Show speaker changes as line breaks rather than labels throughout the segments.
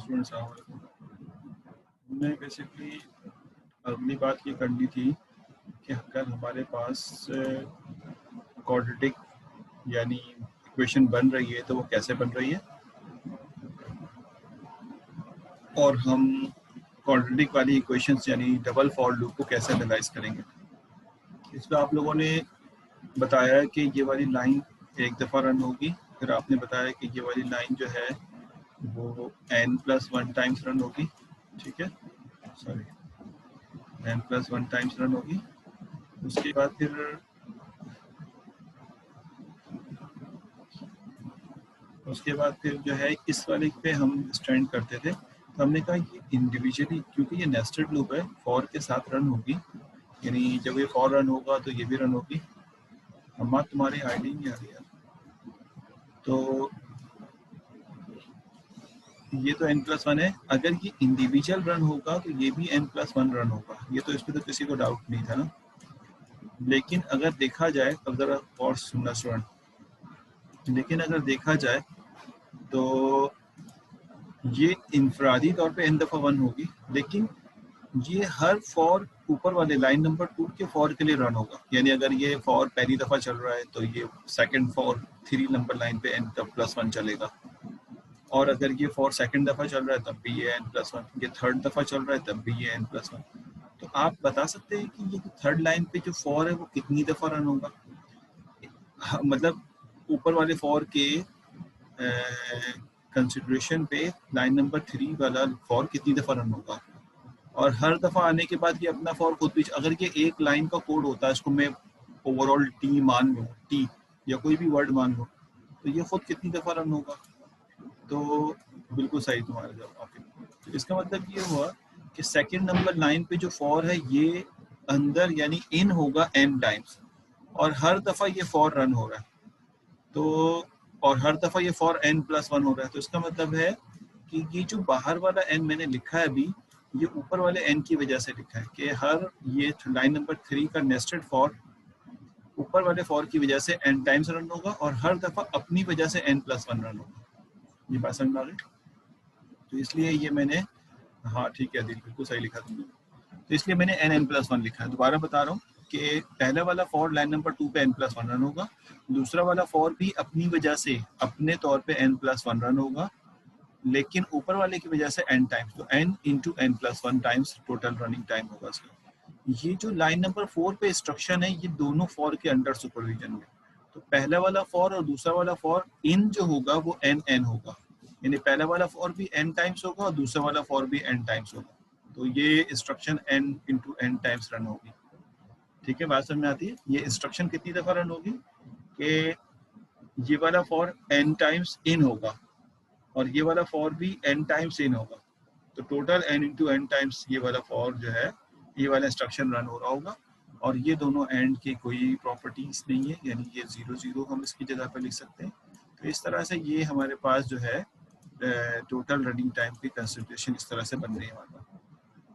Students, हमने basically अगली बात ये करनी थी कि अगर हमारे पास क्वाड्रेटिक यानी इक्वेशन बन रही है तो वो कैसे बन रही है, और हम क्वाड्रेटिक वाली इक्वेशंस यानी डबल फॉर लूप को कैसे एनालाइज करेंगे। इसमें आप लोगों ने बताया कि ये वाली लाइन एक दफ़ा रन होगी, फिर आपने बताया कि ये वाली लाइन जो है वो n+1 टाइम्स रन होगी, ठीक है, सॉरी n+1 टाइम्स रन होगी। उसके बाद फिर जो है इस वाले पे हम स्टैंड करते थे, तो हमने कहा ये इंडिविजुअली, क्योंकि ये नेस्टेड लूप है, फॉर के साथ रन होगी, यानी जब ये फॉर रन होगा तो ये भी रन होगी। अम्मा तुम्हारी आईडी नहीं आ रही है, तो ये तो n+1 है। अगर ये इंडिविजुअल रन होगा तो ये भी n+1 रन होगा, ये तो इस पर तो किसी को डाउट नहीं था ना। लेकिन अगर देखा जाए, अब जरा और सुनना स्टूडेंट, लेकिन अगर देखा जाए तो ये इनफरादी तौर पे n दफ़ा 1 होगी, लेकिन ये हर फॉर ऊपर वाले लाइन नंबर 2 के फॉर के लिए रन होगा। यानी अगर ये फॉर पहली दफ़ा चल रहा है तो ये सेकंड फॉर 3 नंबर लाइन पे n+1 चलेगा, और अगर ये फॉर सेकंड दफ़ा चल रहा है तब भी ये n+1, ये थर्ड दफ़ा चल रहा है तब भी ये n+1। तो आप बता सकते हैं कि ये थर्ड लाइन पे जो फॉर है वो कितनी दफ़ा रन होगा, मतलब ऊपर वाले फॉर के कंसिडरेशन पे लाइन नंबर 3 वाला फॉर कितनी दफ़ा रन होगा, और हर दफ़ा आने के बाद ये अपना फॉर खुद भी, अगर ये एक लाइन का कोड होता है, इसको मैं ओवरऑल टी मान लूँ, टी या कोई भी वर्ड मान लूँ, तो ये खुद कितनी दफ़ा रन होगा। तो बिल्कुल सही तुम्हारा जवाब। तो इसका मतलब ये हुआ कि सेकंड नंबर लाइन पे जो फॉर है ये अंदर यानी इन होगा n टाइम्स, और हर दफ़ा ये फॉर रन हो रहा है, तो और हर दफ़ा ये फॉर n+1 हो रहा है। तो इसका मतलब है कि ये जो बाहर वाला n मैंने लिखा है अभी, ये ऊपर वाले n की वजह से लिखा है कि हर ये लाइन नंबर 3 का नेस्टेड फॉर ऊपर वाले फॉर की वजह से n टाइम्स रन होगा, और हर दफ़ा अपनी वजह से n+1 रन होगा। ये बात समझ में आ गई? तो इसलिए ये मैंने, हाँ ठीक है दिल, बिल्कुल सही लिखा तुमने। तो इसलिए मैंने n+1 लिखा है। दोबारा बता रहा हूँ कि पहला वाला फॉर लाइन नंबर 2 पे n+1 रन होगा, दूसरा वाला फॉर भी अपनी वजह से अपने तौर पे n+1 रन होगा, लेकिन ऊपर वाले की वजह से n टाइम्स, तो n into n+1 times total running time होगा इसका। ये जो लाइन नंबर 4 पे इंस्ट्रक्शन है, ये दोनों फॉर के अंडर सुपरविजन में, तो पहला वाला फॉर और दूसरा वाला फॉर इन जो होगा वो n होगा, यानी पहला वाला फॉर भी n टाइम्स होगा और दूसरा वाला फॉर भी n टाइम्स होगा, तो ये instruction n into n times run होगी। ठीक है, बात समझ में आती है? ये इंस्ट्रक्शन कितनी दफा रन होगी कि ये वाला फॉर n टाइम्स इन होगा और ये वाला फॉर भी n टाइम्स इन होगा, तो total n into n times ये वाला फॉर जो है, ये वाला इंस्ट्रक्शन रन हो रहा होगा, और ये दोनों एंड की कोई प्रॉपर्टीज नहीं है, यानी ये 0 हम इसकी जगह पर लिख सकते हैं। तो इस तरह से ये हमारे पास जो है टोटल रनिंग टाइम की कंसिडरेशन इस तरह से बन रही है हमारे पास।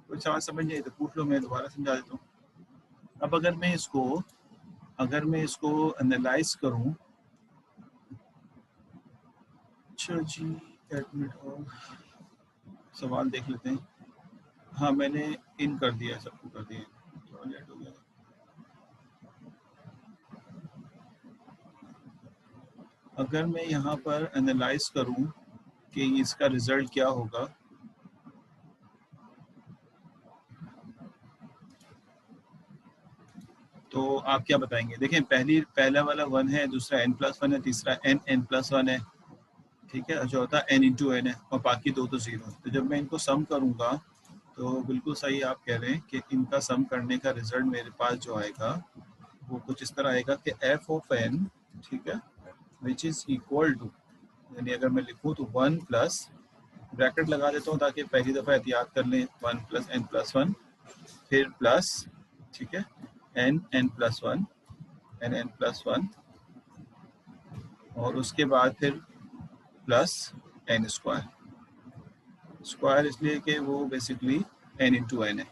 कोई सवाल समझ नहीं तो पूछ लो, मैं दोबारा समझा देता हूँ। अब अगर मैं इसको एनालाइज करूँ, अच्छा जी एक मिनट और सवाल देख लेते हैं। हाँ मैंने इन कर दिया, सबको कर दिया, थोड़ा लेट हो गया। अगर मैं यहाँ पर एनालाइज करूँ कि इसका रिजल्ट क्या होगा, तो आप क्या बताएंगे? देखें पहला वाला 1 है, दूसरा n+1 है, तीसरा n+1 है, ठीक है, चौथा n इंटू n है, और बाकी दो तो 0 है। तो जब मैं इनको सम करूँगा तो बिल्कुल सही आप कह रहे हैं कि इनका सम करने का रिजल्ट मेरे पास जो आएगा वो कुछ इस तरह आएगा कि f ऑफ n, ठीक है, विच इज़ इक्वल टू, यानी अगर मैं लिखूँ तो 1 प्लस, ब्रैकेट लगा देता हूँ ताकि पहली दफ़ा एहतियात कर लें, 1 + n+1, फिर प्लस, ठीक है, n+1 n+1, और उसके बाद फिर प्लस n स्क्वायर इसलिए कि वो बेसिकली n इंटू n है,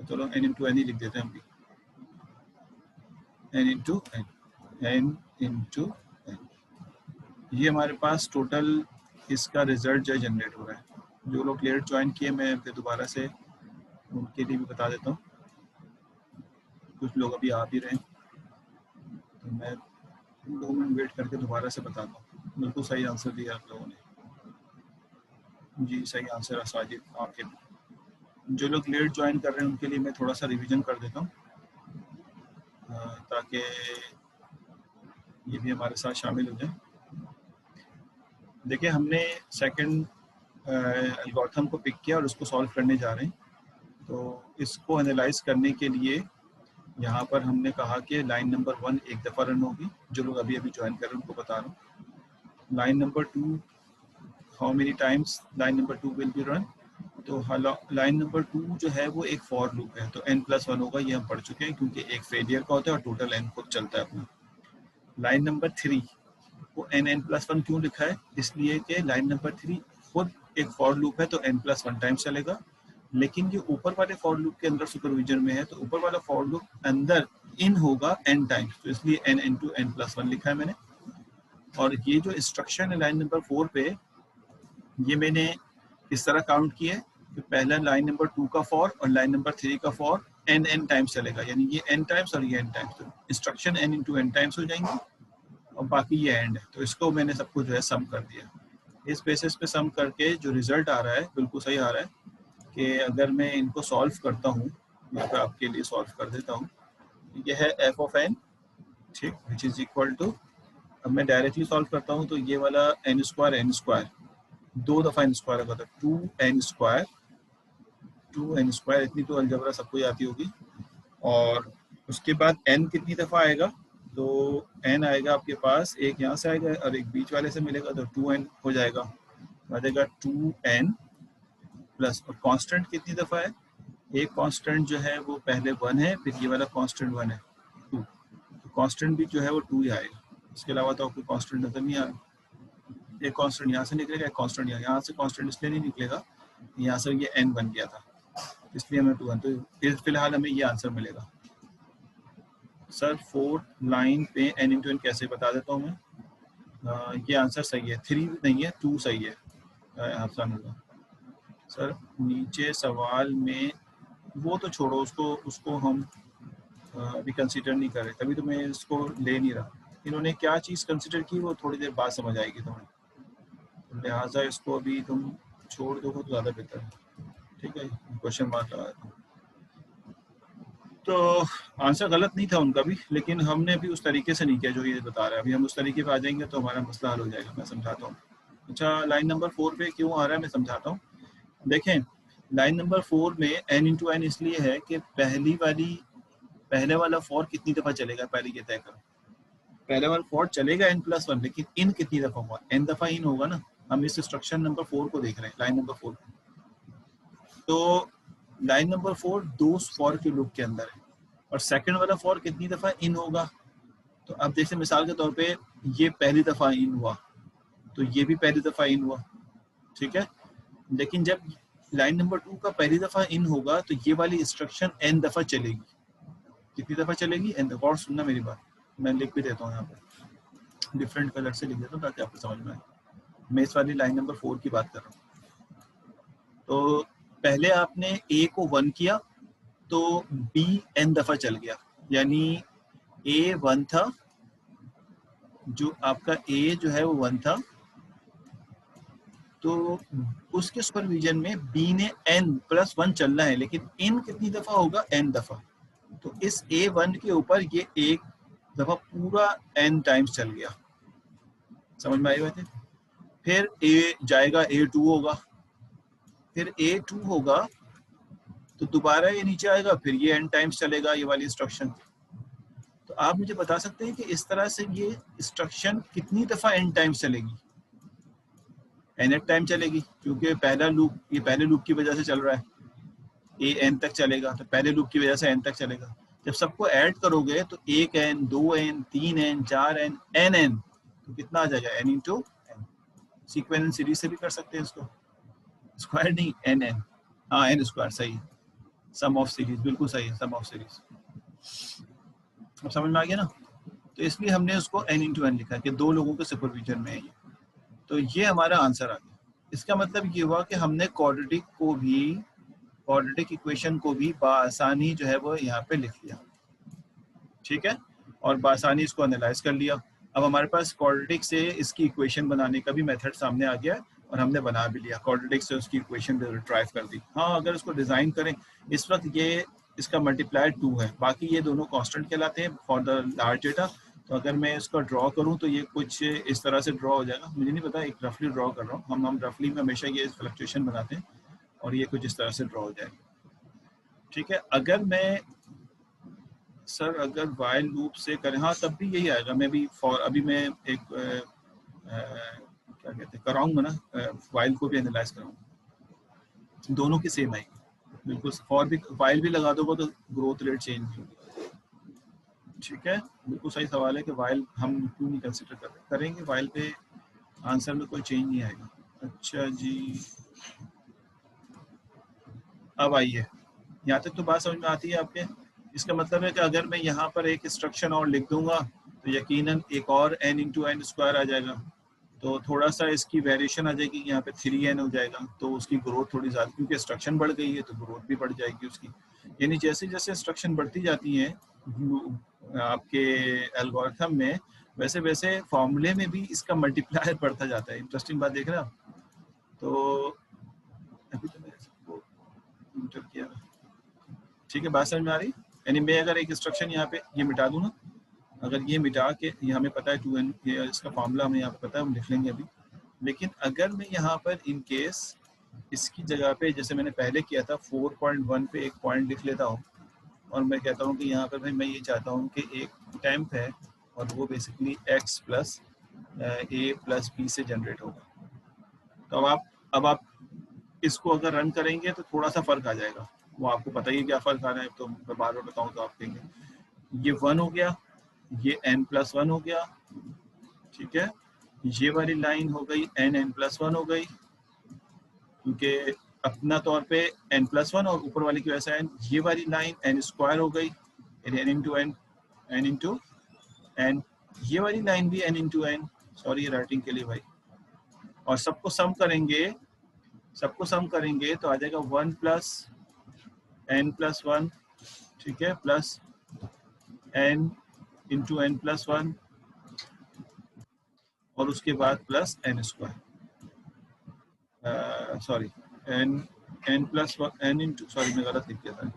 चलो n इंटू n ही लिख देते हैं हम भी, n इंटू n। ये हमारे पास टोटल इसका रिजल्ट जो जनरेट हो रहा है, जो लोग लेट ज्वाइन किए मैं फिर दोबारा से उनके लिए भी बता देता हूँ, कुछ लोग अभी आ भी रहे हैं तो मैं 2 मिनट वेट करके दोबारा से बताता हूँ। बिल्कुल सही आंसर दिया आप लोगों ने, जी सही आंसर है साजिद आपके। जो लोग लेट ज्वाइन कर रहे हैं उनके लिए मैं थोड़ा सा रिवीजन कर देता हूँ ताकि ये भी हमारे साथ शामिल हो जाए। देखिए हमने सेकंड एल्गोरिथम को पिक किया और उसको सॉल्व करने जा रहे हैं। तो इसको एनालाइज करने के लिए यहाँ पर हमने कहा कि लाइन नंबर 1 एक दफ़ा रन होगी, जो लोग अभी अभी ज्वाइन कर रहे हैं उनको बता रहा हूँ। Line number 2 how many times line number 2 will be run. तो लाइन नंबर 2 जो है वो एक फॉर लूप है, तो n+1 होगा, ये हम पढ़ चुके हैं क्योंकि एक फेलियर का होता है और टोटल n खुद चलता है अपना। लाइन नंबर 3 को n+1 क्यों लिखा है, इसलिए कि लाइन नंबर 3 खुद एक फॉर लूप है तो n+1 टाइम्स चलेगा, लेकिन ये ऊपर वाले फॉर लूप के अंदर सुपरविजन में है तो ऊपर वाला फॉर लूप अंदर इन होगा n टाइम्स, तो इसलिए n into n+1 लिखा है मैंने। और ये जो इंस्ट्रक्शन है लाइन नंबर 4 पे, ये मैंने इस तरह काउंट किया है कि पहला लाइन नंबर 2 का फॉर और लाइन नंबर 3 का फॉर n टाइम्स चलेगा, यानी ये n टाइम्स और ये n टाइम्स, तो instruction n into n times हो जाएंगे और बाकी ये एंड है। तो इसको मैंने सबको जो है सम कर दिया। इस बेसिस पे सम करके जो रिजल्ट आ रहा है बिल्कुल सही आ रहा है कि अगर मैं इनको सॉल्व करता हूँ, यहाँ पे आपके लिए सॉल्व कर देता हूँ, ये है f of n, ठीक, विच इज इक्वल टू, अब मैं डायरेक्टली सॉल्व करता हूँ तो ये वाला n स्क्वायर 2 दफ़ा n स्क्वायर होगा तो 2n स्क्वायर, इतनी तो अलजबरा सबको आती होगी। और उसके बाद n कितनी दफ़ा आएगा, तो n आएगा आपके पास, एक यहाँ से आएगा और एक बीच वाले से मिलेगा तो 2n हो जाएगा, आ जाएगा 2n प्लस, और कांस्टेंट कितनी दफ़ा है, एक कांस्टेंट जो है वो पहले 1 है, फिर ये वाला कांस्टेंट 1 है 2, तो कांस्टेंट भी जो है वो 2 ही आएगा, इसके अलावा तो आपको कांस्टेंट नजर नहीं आ रहा। एक कांस्टेंट यहाँ से निकलेगा, एक कांस्टेंट यहाँ से, कांस्टेंट इसलिए नहीं निकलेगा, यहाँ से ये n बन गया था इसलिए हमें 2 तो फिलहाल हमें ये आंसर मिलेगा। सर 4 लाइन पे n into n कैसे बता देता हूँ मैं, ये आंसर सही है, 3 नहीं है 2 सही है अफसान होगा। सर नीचे सवाल में वो तो छोड़ो, उसको हम अभी कंसीडर नहीं कर रहे, तभी तो मैं इसको ले नहीं रहा। इन्होंने क्या चीज़ कंसीडर की वो थोड़ी देर बाद समझ आएगी तुम्हें, तो लिहाजा इसको अभी तुम छोड़ दो तो ज़्यादा बेहतर है, ठीक है। क्वेश्चन मार्क लगा देता हूँ। तो आंसर गलत नहीं था उनका भी, लेकिन हमने अभी उस तरीके से नहीं किया जो ये बता रहा है, अभी हम उस तरीके पे आ जाएंगे तो हमारा मसला हल हो जाएगा, मैं समझाता हूँ। अच्छा लाइन नंबर 4 पे क्यों आ रहा है मैं समझाता हूँ। देखें लाइन नंबर 4 में n into n इसलिए है कि पहले वाला फॉर कितनी दफ़ा चलेगा, पहले ये तय करो। पहले वाला फॉर चलेगा n+1, लेकिन इन कितनी दफ़ा हुआ, n दफ़ा इन होगा ना। हम इस इंस्ट्रक्शन नंबर 4 को देख रहे हैं, लाइन नंबर 4, तो लाइन नंबर 4 2 फॉर के लूप के अंदर है और सेकंड वाला फॉर कितनी दफ़ा इन होगा, तो अब जैसे मिसाल के तौर पे ये पहली दफ़ा इन हुआ तो ये भी पहली दफ़ा इन हुआ, ठीक है। लेकिन जब लाइन नंबर 2 का पहली दफ़ा इन होगा तो ये वाली इंस्ट्रक्शन n दफ़ा चलेगी। कितनी दफ़ा चलेगी, n दफ़ा। और सुनना मेरी बात, मैं लिख भी देता हूँ यहाँ पर, डिफरेंट कलर से लिख देता हूँ ताकि आपको समझ में आए। मैं इस वाली लाइन नंबर 4 की बात कर रहा हूँ। तो पहले आपने a को 1 किया तो b n दफ़ा चल गया, यानी a 1 था, जो आपका a जो है वो 1 था, तो उसके सुपरविजन में b ने n+1 चलना है, लेकिन इन कितनी दफ़ा होगा, n दफ़ा। तो इस a1 के ऊपर ये एक दफ़ा पूरा n टाइम्स चल गया, समझ में आई बात है। फिर a जाएगा, a2 होगा, फिर a2 होगा तो दोबारा ये नीचे आएगा, फिर ये n टाइम्स चलेगा, ये वाली इंस्ट्रक्शन। तो आप मुझे बता सकते हैं कि इस तरह से ये इंस्ट्रक्शन कितनी दफ़ा n टाइम्स चलेगी, nth टाइम चलेगी, क्योंकि पहला लूप, ये पहले लूप की वजह से चल रहा है, a n तक चलेगा, तो पहले लूप की वजह से n तक चलेगा। जब सबको ऐड करोगे तो 1n 2n 3n 4n nn, तो कितना आ जाएगा, n into n। Sequence series से भी कर सकते हैं इसको, स्क्वायर नहीं, nn, हाँ n स्क्वायर सही है, सम ऑफ सीरीज बिल्कुल सही है, सम ऑफ सीरीज। अब समझ में आ गया ना। तो इसलिए हमने उसको n into n लिखा है कि 2 लोगों के सुपरविजन में है ये। तो ये हमारा आंसर आ गया। इसका मतलब ये हुआ कि हमने क्वाड्रेटिक इक्वेशन को भी बआसानी जो है वो यहाँ पे लिख लिया, ठीक है, और बआसानी इसको एनालाइज कर लिया। अब हमारे पास क्वाड्रेटिक से इसकी इक्वेशन बनाने का भी मेथड सामने आ गया और हमने बना भी लिया, क्वाड्रेटिक से उसकी इक्वेशन रिट्राइव कर दी। हाँ, अगर उसको डिज़ाइन करें, इस वक्त ये इसका मल्टीप्लायर 2 है, बाकी ये दोनों कांस्टेंट कहलाते हैं फॉर द लार्ज डेटा। तो अगर मैं इसका ड्रॉ करूं तो ये कुछ इस तरह से ड्रॉ हो जाएगा, मुझे नहीं पता, एक रफली ड्रॉ कर रहा हूँ, हम रफली में हमेशा ये फ्लक्चुएशन बनाते हैं और ये कुछ इस तरह से ड्रॉ हो जाएगा, ठीक है। अगर मैं सर अगर वाइल लूप से करें, हाँ तब भी यही आएगा। मैं भी फॉर अभी मैं एक क्या कहते हैं कराऊंगा ना, वाइल को भी एनालाइज कराऊंगा, दोनों की सेम आएगी बिल्कुल। फॉर भी वाइल भी लगा दोगे तो ग्रोथ रेट चेंज नहीं होगी, ठीक है। बिल्कुल सही सवाल है कि वाइल हम क्यों नहीं कंसिडर करेंगे, वाइल पे आंसर में कोई चेंज नहीं आएगा। अच्छा जी, अब आइए, यहाँ तक तो बात समझ में आती है आपके। इसका मतलब है कि अगर मैं यहाँ पर एक इंस्ट्रक्शन और लिख दूंगा तो यकीनन एक और n इंटू एन स्क्वायर आ जाएगा, तो थोड़ा सा इसकी वेरिएशन आ जाएगी, यहाँ पे 3n हो जाएगा, तो उसकी ग्रोथ थोड़ी ज़्यादा, क्योंकि इंस्ट्रक्शन बढ़ गई है तो ग्रोथ भी बढ़ जाएगी उसकी। यानी जैसे जैसे इंस्ट्रक्शन बढ़ती जाती हैं आपके एल्गोरिथम में, वैसे वैसे फॉर्मूले में भी इसका मल्टीप्लायर बढ़ता जाता है। इंटरेस्टिंग बात देख रहे हैं। तो अभी तो मैंने इसको इंटर किया, ठीक है, बात समझ में आ रही। यानी मैं अगर एक इंस्ट्रक्शन यहाँ पे ये मिटा दूँ ना, अगर ये मिटा के, ये हमें पता है 2n, ये इसका फार्मूला हमें यहाँ पे पता है, हम लिख लेंगे अभी। लेकिन अगर मैं यहाँ पर इन केस इसकी जगह पे, जैसे मैंने पहले किया था, 4.1 पे एक पॉइंट लिख लेता हूँ और मैं कहता हूँ कि यहाँ पर भाई मैं ये चाहता हूँ कि एक टेम्प है और वो basically x plus a plus b से जनरेट होगा। तो अब आप इसको अगर रन करेंगे तो थोड़ा सा फर्क आ जाएगा, वो आपको पता ही क्या फर्क आ रहा है, तो मैं बार बार बताऊँ तो आप देंगे ये 1 हो गया, ये n+1 हो गया, ठीक है, ये वाली लाइन हो गई n+1 हो गई, क्योंकि अपना तौर पे n+1 और ऊपर वाली की वजह से n, ये वाली लाइन n² हो गई, n इंटू n, ये वाली लाइन भी n into n, sorry writing के लिए भाई, और सबको सम करेंगे तो आ जाएगा 1 + n+1, ठीक है, प्लस n इंटू n+1 और उसके बाद plus n², sorry n into, sorry मैं गलत लिख दिया था,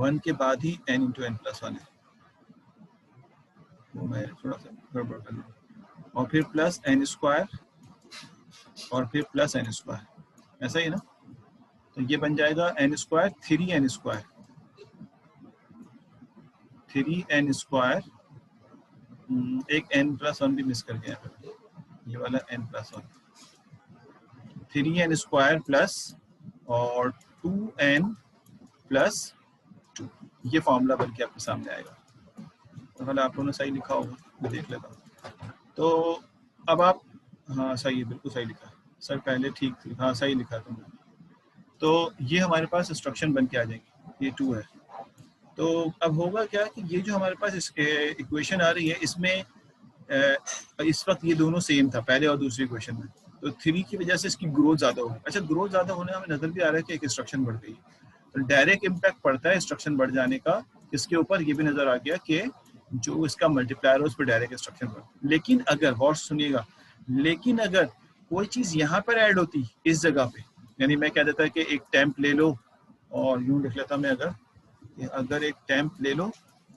1 के बाद ही n इंटू n+1 है, वो मैं थोड़ा सा गड़बड़ कर लूँ, और फिर प्लस n² और फिर प्लस n², ऐसा ही ना। तो ये बन जाएगा n², 3n², एक n+1 भी मिस कर गया, ये वाला n+1, 3n² प्लस और 2n+2, ये फॉर्मूला बन के आपके सामने आएगा। तो पहले आप लोगों ने सही लिखा होगा, मैं देख लेता हूँ। तो अब आप, हाँ सही है, बिल्कुल सही लिखा सर, पहले ठीक थी, हाँ सही लिखा तुमने। तो ये हमारे पास इंस्ट्रक्शन बन के आ जाएगी, ये 2 है। तो अब होगा क्या कि ये जो हमारे पास इक्वेशन आ रही है, इसमें इस वक्त ये दोनों सेम था पहले और दूसरी इक्वेशन में, तो 3 की वजह से इसकी ग्रोथ ज़्यादा होगी। अच्छा, ग्रोथ ज़्यादा होने हमें नजर भी आ रहा है कि एक इंस्ट्रक्शन बढ़ गई, तो डायरेक्ट इम्पैक्ट पड़ता है इंस्ट्रक्शन बढ़ जाने का। इसके ऊपर ये भी नजर आ गया कि जो इसका मल्टीप्लायर है उस पर डायरेक्ट इंस्ट्रक्शन बढ़। लेकिन अगर गौर सुनिएगा, लेकिन अगर कोई चीज़ यहाँ पर ऐड होती इस जगह पे, यानी मैं कह देता है कि एक टेम्प ले लो, और यूँ लिख लेता मैं, अगर एक टेम्प ले लो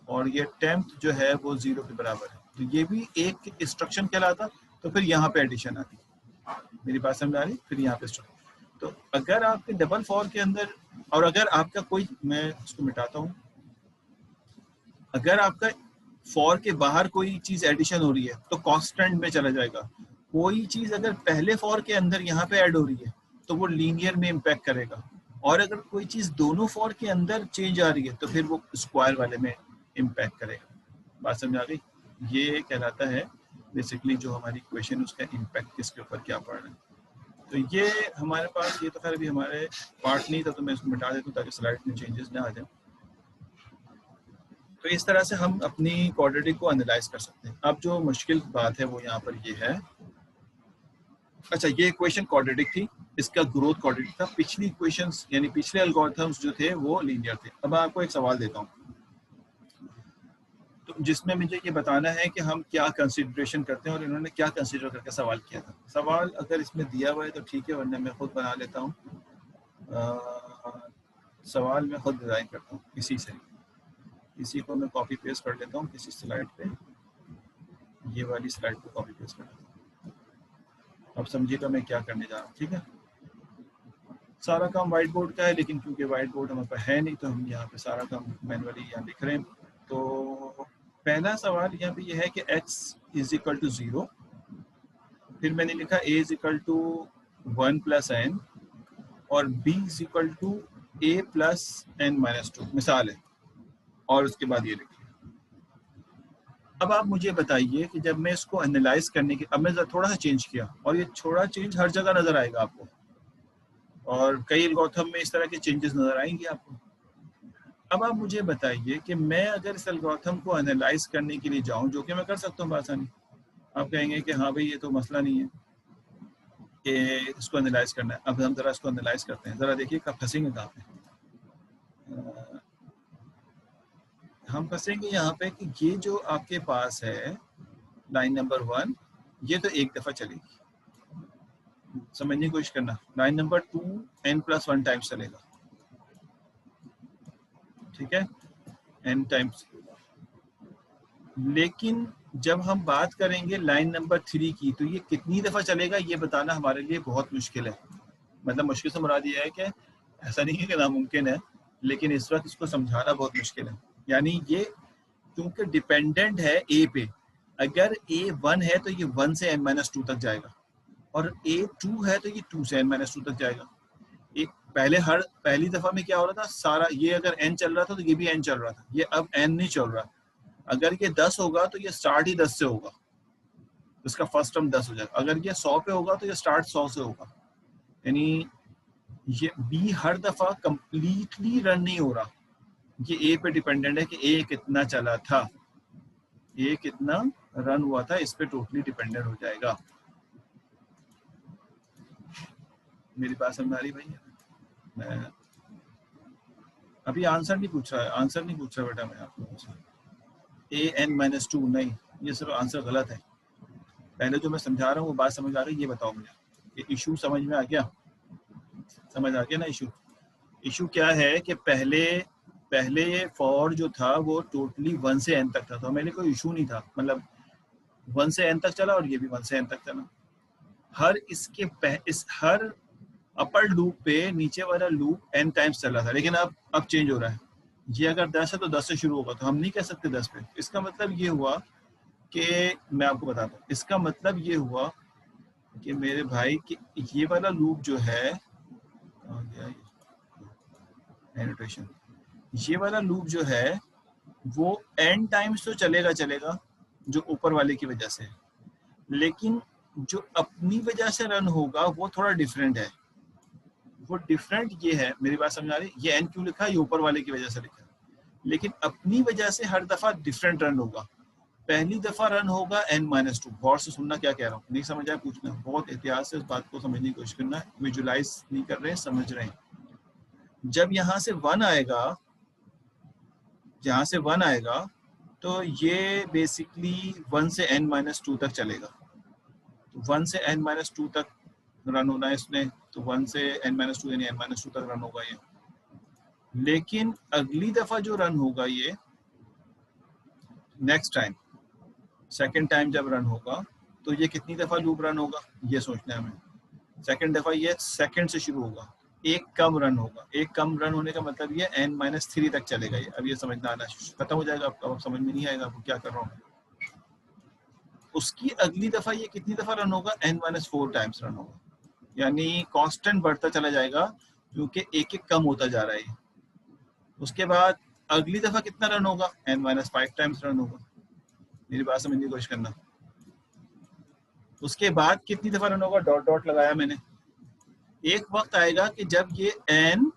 और ये टेम्प जो है वो 0 के बराबर है, तो ये भी एक इंस्ट्रक्शन कहलाता, तो फिर यहाँ पे एडिशन आती। मेरी बात समझ आ रही, फिर यहाँ पे इंस्ट्रक्शन। तो अगर आपके डबल फॉर के अंदर, और अगर आपका कोई, मैं इसको मिटाता हूँ, अगर आपका फॉर के बाहर कोई चीज एडिशन हो रही है तो कांस्टेंट में चला जाएगा। कोई चीज अगर पहले फॉर के अंदर यहाँ पे ऐड हो रही है तो वो लीनियर में इम्पैक्ट करेगा, और अगर कोई चीज दोनों फॉर के अंदर चेंज आ रही है तो फिर वो स्क्वायर वाले में इम्पैक्ट करेगा। बात समझ आ गई? ये कहलाता है बेसिकली जो हमारी इक्वेशन, उसका इम्पैक्ट किसके ऊपर क्या पड़ रहा है। तो ये हमारे पास, ये तो खैर अभी हमारे पार्ट नहीं था, तो मैं इसको मिटा देता हूँ ताकि स्लाइड में चेंजेस ना आ जाए। तो इस तरह से हम अपनी क्वाड्रेटिक को एनालाइज कर सकते हैं। अब जो मुश्किल बात है वो यहाँ पर ये है, अच्छा ये इक्वेशन क्वाड्रेटिक थी, इसका ग्रोथ क्वाड्रेटिक था, पिछली इक्वेशंस यानी पिछले एल्गोरिथम्स जो थे वो लीनियर थे। अब मैं आपको एक सवाल देता हूँ तो जिसमें मुझे ये बताना है कि हम क्या कंसिडरेशन करते हैं और इन्होंने क्या कंसिडर करके सवाल किया था। सवाल अगर इसमें दिया हुआ है तो ठीक है, वरना मैं खुद बना लेता हूँ। सवाल मैं खुद डिज़ाइन करता हूँ इसी से, इसी को मैं कॉपी पेस्ट कर लेता हूँ किसी स्लाइड पे, ये वाली स्लाइड पे कॉपी पेस्ट कर लेता हूँ। अब समझिएगा मैं क्या करने जा रहा हूँ, ठीक है। सारा काम व्हाइट बोर्ड का है, लेकिन क्योंकि व्हाइट बोर्ड हमारे पास है नहीं तो हम यहाँ पे सारा काम मैनुअली यहाँ लिख रहे हैं। तो पहला सवाल यहाँ पे ये है कि x इज इक्वल टू 0, फिर मैंने लिखा a is equal to 1 plus n और b is equal to a plus n minus 2, मिसाल है, और उसके बाद ये लिखिए। अब आप मुझे बताइए कि जब मैं इसको एनालाइज करने की, अब मैं थोड़ा सा चेंज किया और ये थोड़ा चेंज हर जगह नजर आएगा आपको, और कई एल्गोरिथम में इस तरह के चेंजेस नजर आएंगे आपको। अब आप मुझे बताइए कि मैं अगर इस एल्गोरिथम को एनालाइज करने के लिए जाऊं, जो कि मैं कर सकता हूं आसानी, आप कहेंगे कि हाँ भाई ये तो मसला नहीं है कि इसको एनालाइज करना है। अब हम जरा इसको एनालाइज करते हैं, जरा देखिए कब फंसेंगे कहाँ पे। हम फंसेंगे यहाँ पे कि ये जो आपके पास है लाइन नंबर 1, ये तो एक दफा चलेगी, समझने की कोशिश करना। लाइन नंबर 2 n+1 टाइम्स चलेगा, ठीक है, n टाइम्स। लेकिन जब हम बात करेंगे लाइन नंबर 3 की, तो ये कितनी दफा चलेगा ये बताना हमारे लिए बहुत मुश्किल है। मतलब मुश्किल से मुराद ये है कि ऐसा नहीं है कि नामुमकिन है, लेकिन इस वक्त इसको समझाना बहुत मुश्किल है। यानी ये क्योंकि डिपेंडेंट है ए पे, अगर ए 1 है तो ये 1 से n-2 तक जाएगा, और ए 2 है तो ये 2 से n-2 तक जाएगा। एक पहली दफा में क्या हो रहा था, सारा ये अगर n चल रहा था तो ये भी n चल रहा था, ये अब n नहीं चल रहा। अगर ये 10 होगा तो ये स्टार्ट ही 10 से होगा, इसका फर्स्ट टर्म 10 हो जाएगा। अगर ये 100 पे होगा तो ये स्टार्ट 100 से होगा। यानी ये बी हर दफा कंप्लीटली रन नहीं हो रहा, ये ए पे डिपेंडेंट है कि ए कितना चला था, ए कितना रन हुआ था, इस पे टोटली डिपेंडेंट हो जाएगा। मेरी बात समझ आ रही भाई? मैं अभी आंसर नहीं पूछ रहा है, आंसर नहीं पूछ रहा बेटा मैं आपको। an-2 नहीं, ये सिर्फ आंसर गलत है। पहले जो मैं समझा रहा हूँ वो बात समझ आ रही है, ये बताओ मुझे, ये इशू समझ में आ गया? समझ आ गया ना इशू? इशू क्या है कि पहले फॉर जो था वो टोटली 1 से n तक था, तो मेरे कोई इशू नहीं था, मतलब 1 से n तक चला और ये भी 1 से n तक चला। हर अपर लूप पे नीचे वाला लूप n टाइम्स चला था, लेकिन अब चेंज हो रहा है। ये अगर 10 है तो 10 से शुरू होगा, तो हम नहीं कह सकते 10 पे। इसका मतलब ये हुआ कि मैं आपको बताता हूँ, इसका मतलब ये हुआ कि मेरे भाई कि ये वाला लूप जो है, एनोटेशन, ये वाला लूप जो है वो n टाइम्स तो चलेगा जो ऊपर वाले की वजह से, लेकिन जो अपनी वजह से रन होगा वो थोड़ा डिफरेंट है। वो डिफरेंट ये है, मेरी बात समझ आ रही? ये n क्यों लिखा है, ये ऊपर वाले की वजह से लिखा है, लेकिन अपनी वजह से हर दफा डिफरेंट रन होगा। पहली दफा रन होगा n-2। गौर से सुनना क्या कह रहा हूँ, नहीं समझ आया पूछना, बहुत एहतियात से इस बात को समझने की कोशिश करना है, विजुलाइज नहीं कर रहे हैं, समझ रहे हैं। जब यहाँ से 1 आएगा, जहाँ से 1 आएगा तो ये बेसिकली 1 से n-2 तक चलेगा। तो 1 से n-2 तक रन होना है इसने, तो 1 से n-2 यानी n-2 तक रन होगा ये। लेकिन अगली दफा जो रन होगा ये नेक्स्ट टाइम, सेकंड टाइम जब रन होगा, तो ये कितनी दफा लूप रन होगा ये सोचना है हमें। सेकंड दफा ये सेकंड से शुरू होगा, एक कम रन होगा। एक कम रन होने का मतलब ये n-3 तक चलेगा ये। अब ये समझना आना खत्म हो जाएगा, अब समझ में नहीं आएगा आपको क्या कर रहा हूँ। उसकी अगली दफा ये कितनी दफा रन होगा, n-4 टाइम्स रन होगा, यानी कांस्टेंट बढ़ता चला जाएगा क्योंकि एक एक कम होता जा रहा है। उसके बाद अगली दफा कितना रन होगा, n-5 टाइम्स रन होगा। मेरी बात समझने की कोशिश करना। उसके बाद कितनी दफा रन होगा, डॉट डॉट लगाया मैंने। एक वक्त आएगा कि जब ये n-,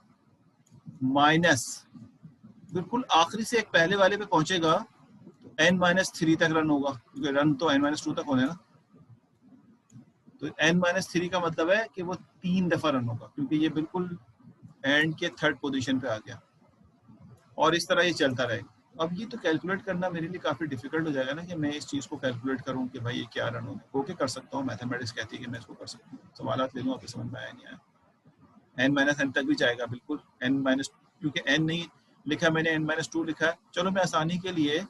बिल्कुल आखिरी से एक पहले वाले पे पहुंचेगा तो n-3 तक रन होगा, क्योंकि रन तो n-2 तक होने ना। तो n-3 का मतलब है कि वो 3 दफा रन होगा, क्योंकि ये बिल्कुल एंड के थर्ड पोजीशन पे आ गया, और इस तरह ये चलता रहेगा। अब ये तो कैलकुलेट करना मेरे लिए काफ़ी डिफिकल्ट हो जाएगा ना, कि मैं इस चीज़ को कैलकुलेट करूं कि भाई ये क्या रन होगा। ओके कर सकता हूँ, मैथमेटिक्स कहती है कि मैं इसको कर सकता हूँ। सवालात ले लूँ, आपको समझ में आया नहीं आया। n-n तक भी जाएगा बिल्कुल, n- क्योंकि n नहीं लिखा मैंने, n-2 लिखा है। चलो मैं आसानी के लिए,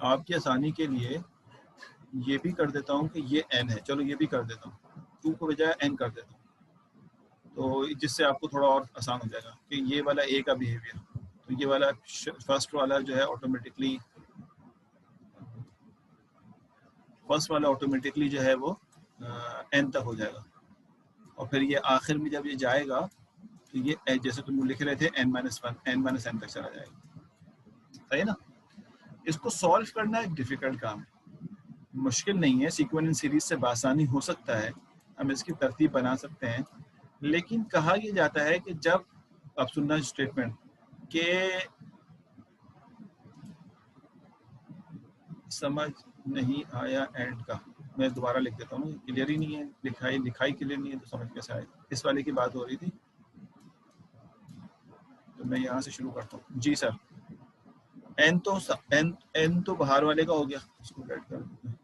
आपकी आसानी के लिए ये भी कर देता हूँ कि ये n है। चलो ये भी कर देता हूँ, 2 को बजाय n कर देता हूँ, तो जिससे आपको थोड़ा और आसान हो जाएगा कि ये वाला a का बिहेवियर। तो ये वाला फर्स्ट वाला जो है ऑटोमेटिकली, फर्स्ट वाला ऑटोमेटिकली जो है वो n तक हो जाएगा, और फिर ये आखिर में जब ये जाएगा तो ये जैसे तुम लिख रहे थे n-1 n-n तक चला जाएगा। सही है ना। इसको सॉल्व करना एक डिफिकल्ट काम है, मुश्किल नहीं है। सीक्वेंस सीरीज से बासानी हो सकता है, हम इसकी तरतीब बना सकते हैं, लेकिन कहा यह जाता है कि जब आप सुनना स्टेटमेंट के समझ नहीं आया एंड का, मैं दोबारा लिख देता हूँ, क्लियर ही नहीं है, लिखाई क्लियर नहीं है तो समझ कैसे आएगा। इस वाले की बात हो रही थी, तो मैं यहाँ से शुरू करता हूँ। जी सर, एन तो बाहर वाले का हो गया, इसको ऐड कर देते हैं।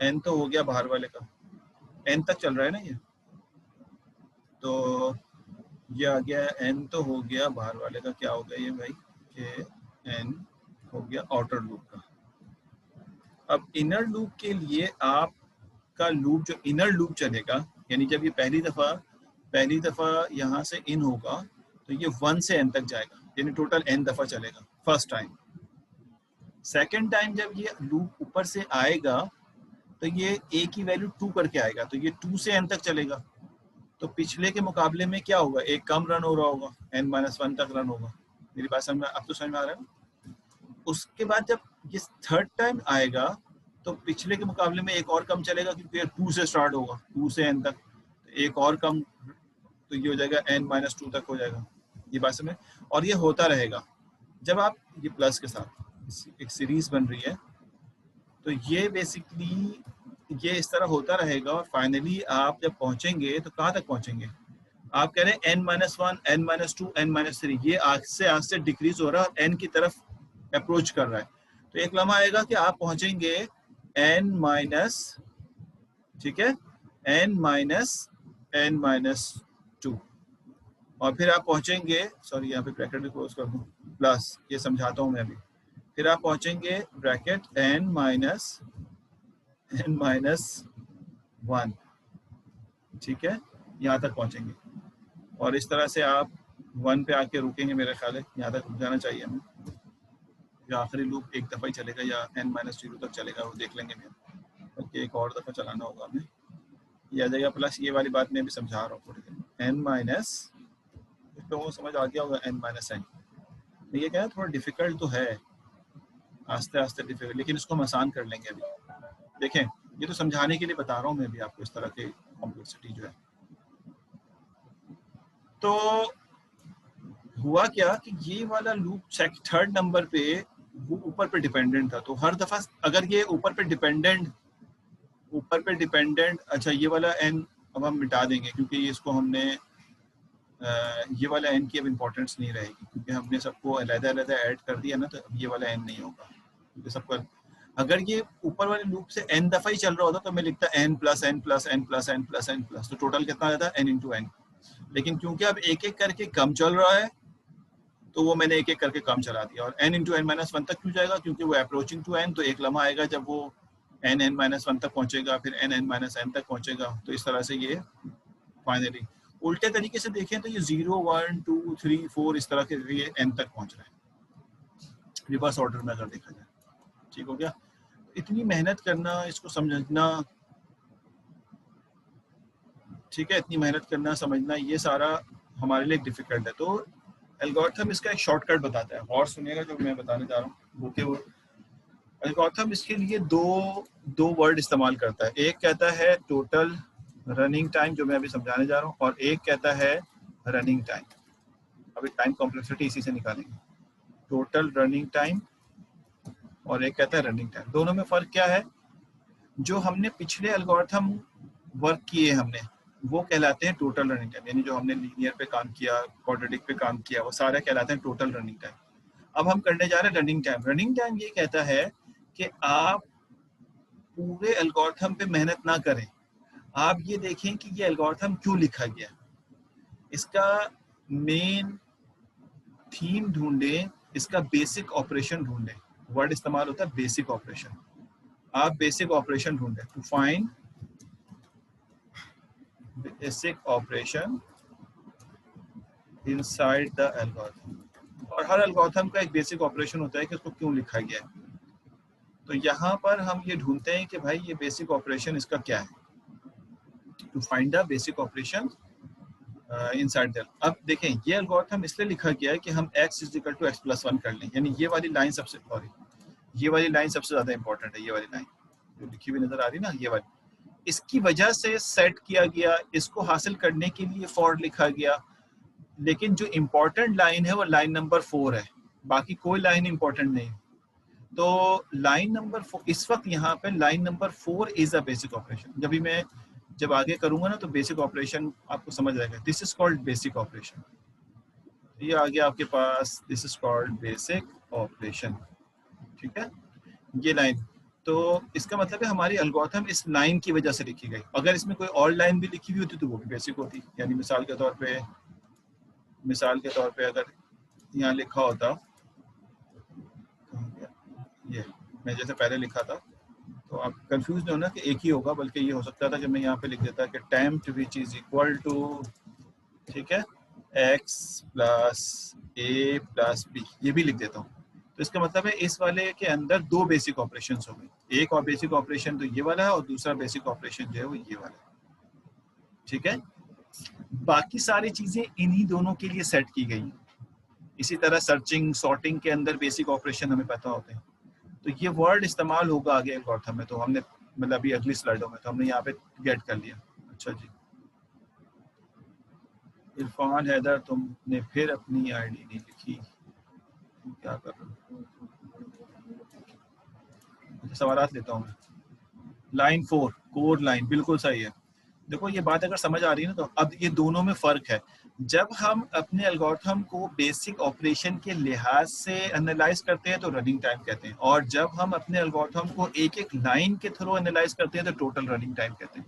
एन तो हो गया बाहर वाले का, एन तक चल रहा है ना ये, तो ये आ गया एन तो हो गया बाहर वाले का। क्या हो गया ये भाई, कि एन हो गया आउटर लूप का। अब इनर लूप के लिए आपका लूप, जो इनर लूप चलेगा, यानी जब ये पहली दफा यहाँ से इन होगा तो ये 1 से n तक जाएगा, यानी टोटल n दफा चलेगा फर्स्ट टाइम। सेकंड टाइम जब ये लूप ऊपर से आएगा तो ये a की वैल्यू 2 करके आएगा, तो ये 2 से n तक चलेगा। तो पिछले के मुकाबले में क्या होगा, एक कम रन हो रहा होगा, n-1 तक रन होगा। मेरी बात समझ में, अब तो समझ में आ रहा है ना। उसके बाद जब ये थर्ड टाइम आएगा तो पिछले के मुकाबले में एक और कम चलेगा, क्योंकि 2 से स्टार्ट होगा, 2 से n तक, तो एक और कम, तो ये हो जाएगा n-2 तक हो जाएगा। ये बात समझ। और ये होता रहेगा जब आप ये प्लस के साथ एक सीरीज बन रही है, तो ये बेसिकली ये इस तरह होता रहेगा, और फाइनली आप जब पहुंचेंगे तो कहाँ तक पहुंचेंगे, आप कह रहे हैं n-1 n-2 n-3, ये आज से डिक्रीज हो रहा है और n की तरफ अप्रोच कर रहा है। तो एक लम्हा आएगा कि आप पहुंचेंगे n-, ठीक है, n-2, और फिर आप पहुंचेंगे, सॉरी यहाँ पे ब्रैकेट भी क्लोज कर दूं, प्लस ये समझाता हूँ मैं अभी। फिर आप पहुंचेंगे ब्रैकेट n-1, ठीक है, यहाँ तक पहुंचेंगे, और इस तरह से आप 1 पे आके रुकेंगे। मेरे ख्याल है यहाँ तक रुक जाना चाहिए हमें, या आखिरी लूप एक दफ़ा ही चलेगा या n-0 तक चलेगा, वो देख लेंगे। बल्कि एक और दफ़ा चलाना होगा हमें, ये आ जाएगा। प्लस ये वाली बात मैं अभी समझा रहा हूँ थोड़ी देर, n-, तो वो समझ आ गया होगा, n-n। ये क्या है, थोड़ा डिफिकल्ट तो है, आस्ते आस्ते डिफिकल्ट, लेकिन इसको हम आसान कर लेंगे अभी। देखें, ये तो समझाने के लिए बता रहा हूँ मैं भी आपको, इस तरह की कॉम्प्लेक्सिटी जो है। तो हुआ क्या कि ये वाला लूप थर्ड नंबर पे वो ऊपर पे डिपेंडेंट था, तो हर दफा अगर ये ऊपर पे डिपेंडेंट, अच्छा ये वाला n अब हम मिटा देंगे, क्योंकि इसको हमने ये वाला n की अब इम्पोर्टेंस नहीं रहेगी, क्योंकि हमने सबको अलग-अलग ऐड कर दिया ना, तो अब ये वाला n नहीं होगा, क्योंकि सबका अगर ये ऊपर वाले लूप से n दफा ही चल रहा होता तो मैं लिखता n plus n plus n plus n plus n plus, तो टोटल कितना आता है n×n। लेकिन क्योंकि अब एक एक करके कम चल रहा है, तो वो मैंने एक एक करके कम चला दिया, और n×n-1 तक क्यों जाएगा, क्योंकि वो अप्रोचिंग टू n, तो एक लम्हा आएगा जब वो n-n-1 तक पहुंचेगा, फिर n-n-n तक पहुंचेगा। तो इस तरह से ये फाइनली उल्टे तरीके से देखें तो ये 0 1 2 3 4 इस तरह के ये n तक पहुंच रहे हैं, रिवर्स ऑर्डर में अगर देखा जाए। ठीक हो गया। इतनी मेहनत करना, इसको समझना, ठीक है, इतनी मेहनत करना, समझना, ये सारा हमारे लिए डिफिकल्ट है। तो एल्गोरिथम इसका एक शॉर्टकट बताता है, और सुनिएगा जो मैं बताने जा रहा हूँ। वो एल्गोरिथम इसके लिए दो वर्ड इस्तेमाल करता है। एक कहता है टोटल रनिंग टाइम, जो मैं अभी समझाने जा रहा हूँ, और एक कहता है रनिंग टाइम। अभी टाइम कॉम्प्लेक्सिटी इसी से निकालेंगे, टोटल रनिंग टाइम और एक कहता है रनिंग टाइम। दोनों में फर्क क्या है? जो हमने पिछले एल्गोरिथम वर्क किए हमने, वो कहलाते हैं टोटल रनिंग टाइम, यानी जो हमने लीनियर पे काम किया, क्वाड्रेटिक पे काम किया, वो सारे कहलाते हैं टोटल रनिंग टाइम। अब हम करने जा रहे हैं रनिंग टाइम। रनिंग टाइम ये कहता है कि आप पूरे एल्गोरिथम पे मेहनत ना करें, आप ये देखें कि ये एल्गोरिथम क्यों लिखा गया, इसका मेन थीम ढूंढें, इसका बेसिक ऑपरेशन ढूंढें। वर्ड इस्तेमाल होता है बेसिक ऑपरेशन। आप बेसिक ऑपरेशन ढूंढें, to find basic operation inside the algorithm. और हर एल्गोरिथम का एक बेसिक ऑपरेशन होता है कि उसको क्यों लिखा गया है। तो यहाँ पर हम ये ढूंढते हैं कि भाई ये बेसिक ऑपरेशन इसका क्या है, to find the basic operation inside the. अब देखें ये एल्गोरिथम इसलिए लिखा गया है कि हम x = x+1 कर लें, यानी ये वाली लाइन सबसे, सॉरी ये वाली लाइन सबसे ज्यादा इंपॉर्टेंट है। ये वाली लाइन जो लिखी हुई नजर आ रही है ना, ये वाली, इसकी वजह से सेट किया गया, इसको हासिल करने के लिए फॉर लिखा गया। लेकिन जो इम्पोर्टेंट लाइन है वो लाइन नंबर 4 है, बाकी कोई लाइन इम्पोर्टेंट नहीं। तो लाइन नंबर 4 इस वक्त यहाँ पे line number 4 is a basic operation. मैं जब आगे करूंगा ना तो बेसिक ऑपरेशन आपको समझ आएगा। This is called basic operation. ये आ गया आपके पास, this is called basic operation. ठीक है, ये लाइन। तो इसका मतलब है हमारी एल्गोरिथम इस लाइन की वजह से लिखी गई। अगर इसमें कोई और लाइन भी लिखी हुई होती तो वो भी बेसिक होती। यानी मिसाल के तौर पे अगर यहाँ लिखा होता, ये मैं जैसे पहले लिखा था, तो आप कंफ्यूज नहीं होना कि एक ही होगा, बल्कि ये हो सकता था कि मैं यहाँ पे लिख देता कि temp which is equal to, ठीक है, x + a + b, ये भी लिख देता हूँ। तो इसका मतलब है इस वाले के अंदर दो बेसिक ऑपरेशन हो गए। एक और बेसिक ऑपरेशन तो ये वाला है और दूसरा बेसिक ऑपरेशन जो है वो ये वाला है। ठीक है, बाकी सारी चीजें इन्हीं दोनों के लिए सेट की गई। इसी तरह सर्चिंग सॉर्टिंग के अंदर बेसिक ऑपरेशन हमें पता होते हैं। तो ये वर्ड इस्तेमाल होगा आगे एल्गोरिथम में, तो हमने मतलब अभी अगली स्लाइडों में तो हमने यहाँ पे गेट कर लिया। अच्छा जी, इरफान हैदर तुमने फिर अपनी आईडी नहीं लिखी, क्या कर रहे हो? सवालात लेता हूँ मैं। लाइन 4 कोड लाइन बिल्कुल सही है। देखो ये बात अगर समझ आ रही है ना, तो अब ये दोनों में फर्क है। जब हम अपने एल्गोरिथम को बेसिक ऑपरेशन के लिहाज से एनालाइज करते हैं तो रनिंग टाइम कहते हैं, और जब हम अपने एल्गोरिथम को एक एक लाइन के थ्रू एनालाइज करते हैं तो टोटल रनिंग टाइम कहते हैं।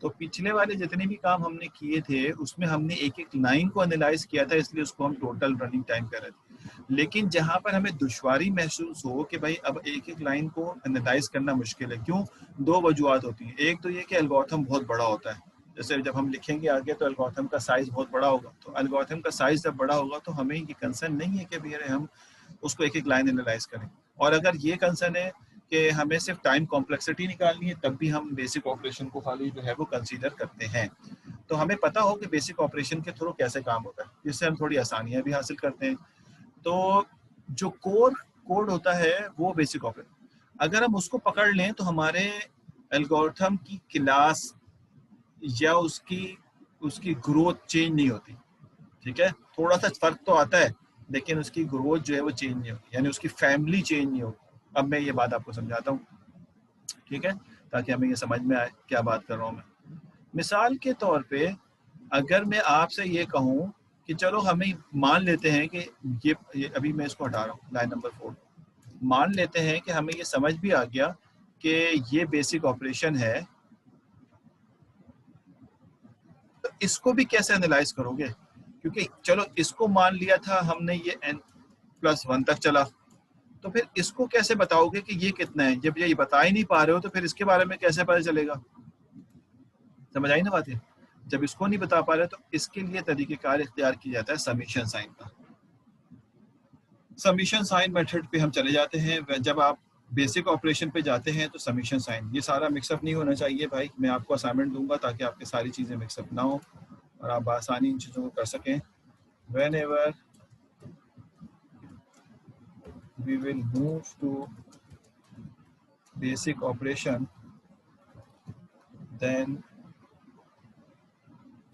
तो पिछले वाले जितने भी काम हमने किए थे उसमें हमने एक एक लाइन को एनालाइज किया था, इसलिए उसको हम टोटल रनिंग टाइम कह रहे थे। लेकिन जहां पर हमें दुश्वारी महसूस हो कि भाई अब एक एक लाइन को एनालाइज करना मुश्किल है, क्यों? दो वजूहत होती हैं। एक तो ये कि एल्गोरिथम बहुत बड़ा होता है, जैसे जब हम लिखेंगे आगे तो एल्गोरिथम का साइज बहुत बड़ा होगा। तो एल्गोरिथम का साइज जब बड़ा होगा तो हमें ये कंसर्न नहीं है कि भैया हम उसको एक एक लाइन एनालाइज करें। और अगर ये कंसर्न है कि हमें सिर्फ टाइम कॉम्प्लेक्सिटी निकालनी है, तब भी हम बेसिक ऑपरेशन को खाली जो है वो कंसीडर करते हैं। तो हमें पता हो कि बेसिक ऑपरेशन के थ्रू कैसे काम होता है, जिससे हम थोड़ी आसानियां भी हासिल करते हैं। तो जो कोड होता है वो बेसिक ऑपरेशन, अगर हम उसको पकड़ लें तो हमारे एल्गोरिथम की क्लास या उसकी उसकी ग्रोथ चेंज नहीं होती। ठीक है, थोड़ा सा फर्क तो आता है, लेकिन उसकी ग्रोथ जो है वो चेंज नहीं होती, यानी उसकी फैमिली चेंज नहीं होती। अब मैं ये बात आपको समझाता हूँ, ठीक है, ताकि हमें ये समझ में आए क्या बात कर रहा हूँ मैं। मिसाल के तौर पे अगर मैं आपसे ये कहूँ कि चलो हमें मान लेते हैं कि ये अभी मैं इसको हटा रहा हूँ लाइन नंबर 4, मान लेते हैं कि हमें ये समझ भी आ गया कि ये बेसिक ऑपरेशन है, तो इसको भी कैसे एनालाइज करोगे? क्योंकि चलो इसको मान लिया था हमने, ये n+1 तक चला, तो फिर इसको कैसे बताओगे कि ये कितना है? जब ये बता ही नहीं पा रहे हो तो फिर इसके बारे में कैसे पता चलेगा? समझ आई ना बात? है जब इसको नहीं बता पा रहे तो इसके लिए तरीकेकार इख्तियार किया जाता है समीशन साइन का। समीशन साइन मेथड पे हम चले जाते हैं। जब आप बेसिक ऑपरेशन पे जाते हैं तो समीशन साइन, ये सारा मिक्सअप नहीं होना चाहिए भाई। मैं आपको असाइनमेंट दूंगा ताकि आपकी सारी चीज़ें मिक्सअप ना हो और आप आसानी इन चीज़ों को कर सकें। whenever we will move to basic operation, then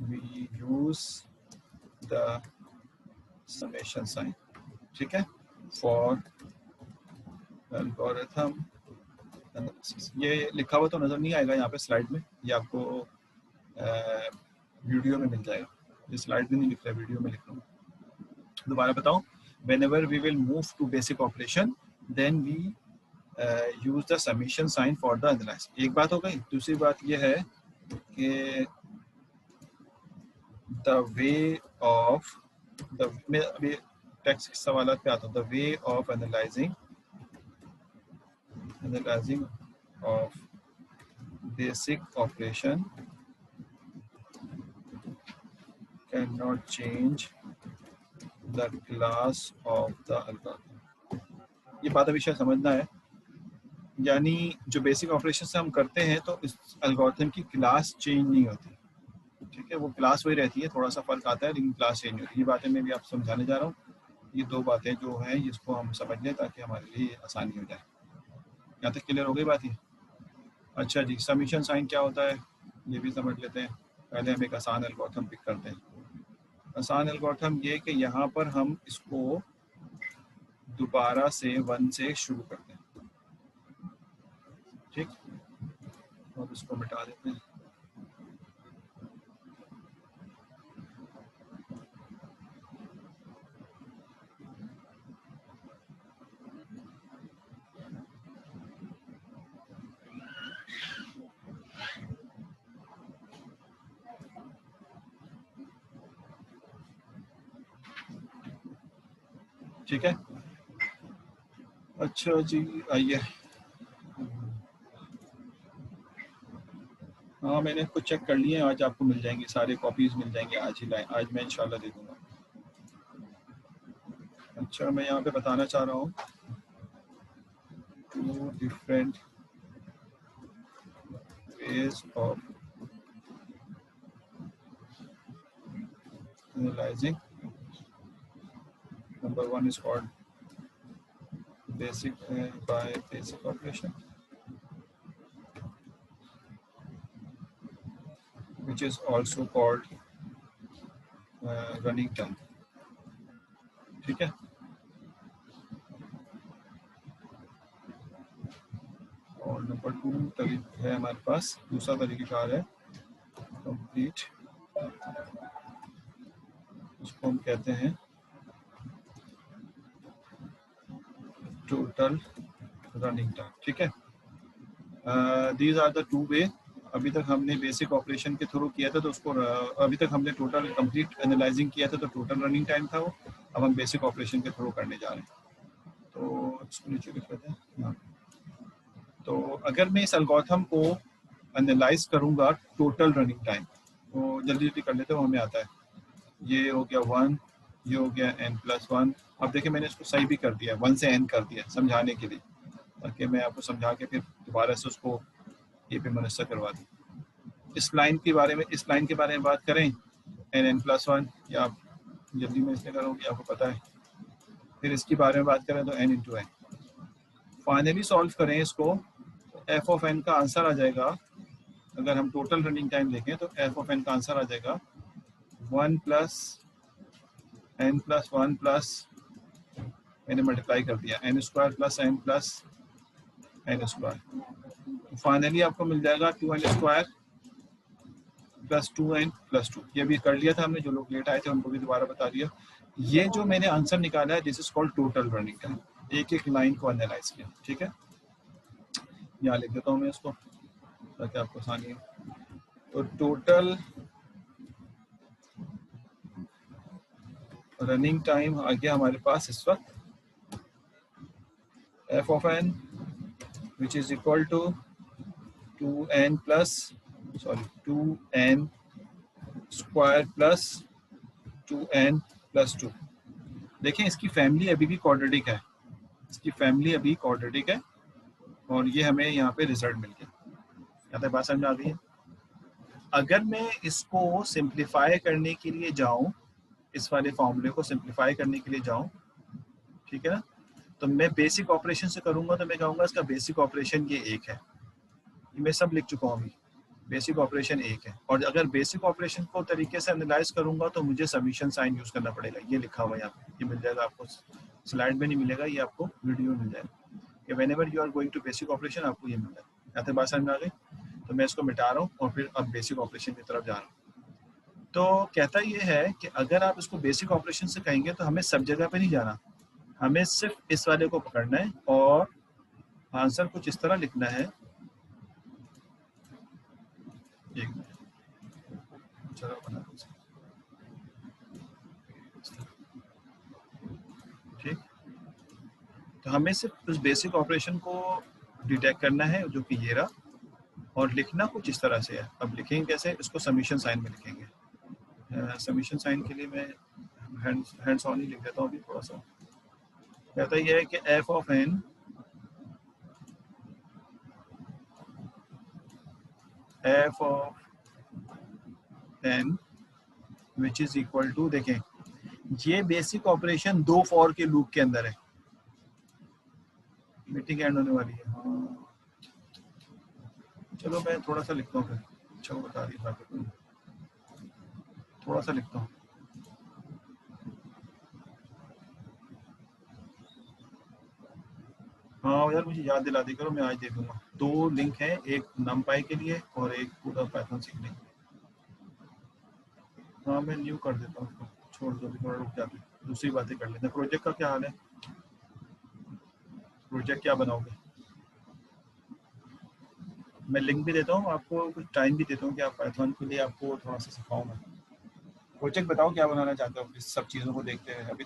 we use the summation sign, ठीक है, फॉर एल्गोरिथम एनालिसिस। ये लिखा हुआ तो नजर नहीं आएगा यहाँ पे स्लाइड में, ये आपको वीडियो में मिल जाएगा। ये स्लाइड में नहीं लिख रहा है, वीडियो में लिख रहा हूँ। दोबारा बताऊँ, whenever we will move to basic operation then we use the summation sign for the analysis। एक बात हो गई। दूसरी बात ये है कि the way of the, मैं अभी टेक्स्ट के सवाल पे आता हूँ। the way of analyzing of basic operation cannot change the class of the algorithm। ये बात अभी शायद समझना है, यानी जो बेसिक ऑपरेशन से हम करते हैं तो इस एल्गोरिथम की क्लास चेंज नहीं होती, ठीक है, वो क्लास वही रहती है, थोड़ा सा फर्क आता है लेकिन क्लास चेंज होती है। ये बातें मैं भी आप समझाने जा रहा हूँ। ये दो बातें जो हैं इसको हम समझ लें ताकि हमारे लिए आसानी हो जाए। यहाँ तक क्लियर हो गई बात ही? अच्छा जी, समीशन साइन क्या होता है ये भी समझ लेते हैं। पहले हम एक आसान एल्गोरिथम पिक करते हैं। आसान एल्गोरिथम ये कि यहाँ पर हम इसको दोबारा से 1 से शुरू करते हैं, ठीक, और इसको मिटा देते हैं। ठीक है, अच्छा जी, आइए। हाँ, मैंने कुछ चेक कर लिए, आज आपको मिल जाएंगे, सारे कॉपीज मिल जाएंगे आज ही लाए, आज मैं इंशाल्लाह दे दूंगा। अच्छा, मैं यहाँ पे बताना चाह रहा हूँ 2 different ways of analyzing। Number 1 is called basic by basic operation, which is also called running time, ठीक है। और नंबर 2 है हमारे पास, दूसरा तरीक़ेकार है कंप्लीट, उसको हम कहते हैं टोटल रनिंग टाइम, ठीक है। दीज आर द 2 वे। अभी तक हमने बेसिक ऑपरेशन के थ्रू किया था तो उसको अभी तक हमने टोटल कंप्लीट एनालाइजिंग किया था तो टोटल रनिंग टाइम था वो। अब हम बेसिक ऑपरेशन के थ्रू करने जा रहे हैं, तो इसको नीचे लिख लेते हैं। तो अगर मैं इस एल्गोरिथम को एनालाइज करूंगा टोटल रनिंग टाइम, तो जल्दी जल्दी कर लेते हो, हमें आता है। ये हो गया 1, ये हो गया n+1। अब देखिए मैंने इसको सही भी कर दिया, 1 से n कर दिया समझाने के लिए, ताकि मैं आपको समझा के फिर दोबारा से उसको ये पे मुनस्सर करवा दूँ। इस लाइन के बारे में बात करें n+1, या आप जल्दी में इसलिए करूँगी आपको पता है। फिर इसके बारे में बात करें तो n×n। फाइनली सॉल्व करें इसको, एफ ऑफ n का आंसर आ जाएगा, अगर हम टोटल रनिंग टाइम देखें तो एफ ऑफ n का आंसर आ जाएगा 1 + n+1 प्लस, मैंने मल्टीप्लाई कर दिया, n² + n + n²। फाइनली आपको मिल जाएगा 2n² + 2n + 2। ये भी कर लिया था हमने, जो लोग लेट आए थे उनको भी दोबारा बता दिया। ये जो मैंने आंसर निकाला है this is called total running time. एक एक लाइन को एनालाइज किया, ठीक है। यहाँ लिख देता हूँ मैं इसको ताकि आपको आसानी हो। तो टोटल रनिंग टाइम आ गया हमारे पास इस वक्त f of n which is equal to 2n square plus 2n + 2। देखें इसकी फैमिली अभी भी क्वाड्रेटिक है, और ये हमें यहाँ पे रिजल्ट मिल गया। यहाँ तक बात समझ आ गई है। अगर मैं इसको सिंप्लीफाई करने के लिए जाऊं, इस वाले फॉर्मूले को सिंप्लीफाई करने के लिए जाऊं, ठीक है ना, तो मैं बेसिक ऑपरेशन से करूंगा तो मैं कहूँगा इसका बेसिक ऑपरेशन ये एक है, ये मैं सब लिख चुका हूँ अभी। बेसिक ऑपरेशन एक है, और अगर बेसिक ऑपरेशन को तरीके से एनालाइज करूंगा तो मुझे समीशन साइन यूज करना पड़ेगा। ये लिखा हुआ है यहाँ पे, ये मिल जाएगा आपको, स्लाइड में नहीं मिलेगा, ये आपको वीडियो में मिल जाएगा कि whenever you are going to basic operation आपको ये मिल जाएगा। यहाँ तक बात समझ में आ गई? तो मैं इसको मिटा रहा हूँ और फिर अब बेसिक ऑपरेशन की तरफ जा रहा हूँ। तो कहता ये है कि अगर आप इसको बेसिक ऑपरेशन से कहेंगे तो हमें सब जगह पे नहीं जाना, हमें सिर्फ इस वाले को पकड़ना है और आंसर कुछ इस तरह लिखना है। एक मिनट, चलो बना दो इसे। ठीक, तो हमें सिर्फ उस बेसिक ऑपरेशन को डिटेक्ट करना है जो कि ये रहा, और लिखना कुछ इस तरह से है। अब लिखेंगे कैसे? इसको समीशन साइन में लिखेंगे। समीशन साइन के लिए मैं हैंड्स ऑन ही लिख देता हूँ अभी थोड़ा सा। कहता ये है कि f of n f of n which is equal to, देखें ये बेसिक ऑपरेशन दो फॉर के लूप के अंदर है। मीटिंग एंड होने वाली है, हाँ चलो मैं थोड़ा सा लिखता हूँ फिर। अच्छा वो बता रही था, थोड़ा सा लिखता हूँ। हाँ यार मुझे याद दिला दी करो, मैं आज दे दूंगा। दो लिंक है, एक नमपाई के लिए और एक पूरा पाइथन सीखने के लिए। हाँ मैं न्यू कर देता हूँ उसको, छोड़ दो, थोड़ा रुक जाते, दूसरी बातें कर लेते हैं। प्रोजेक्ट का क्या हाल है? प्रोजेक्ट क्या बनाओगे? मैं लिंक भी देता हूँ आपको, कुछ टाइम भी देता हूँ कि आप पाइथन के लिए आपको थोड़ा सा सिखाऊँ मैं। प्रोजेक्ट बताओ क्या बनाना चाहते हो इस सब चीज़ों को देखते हुए। अभी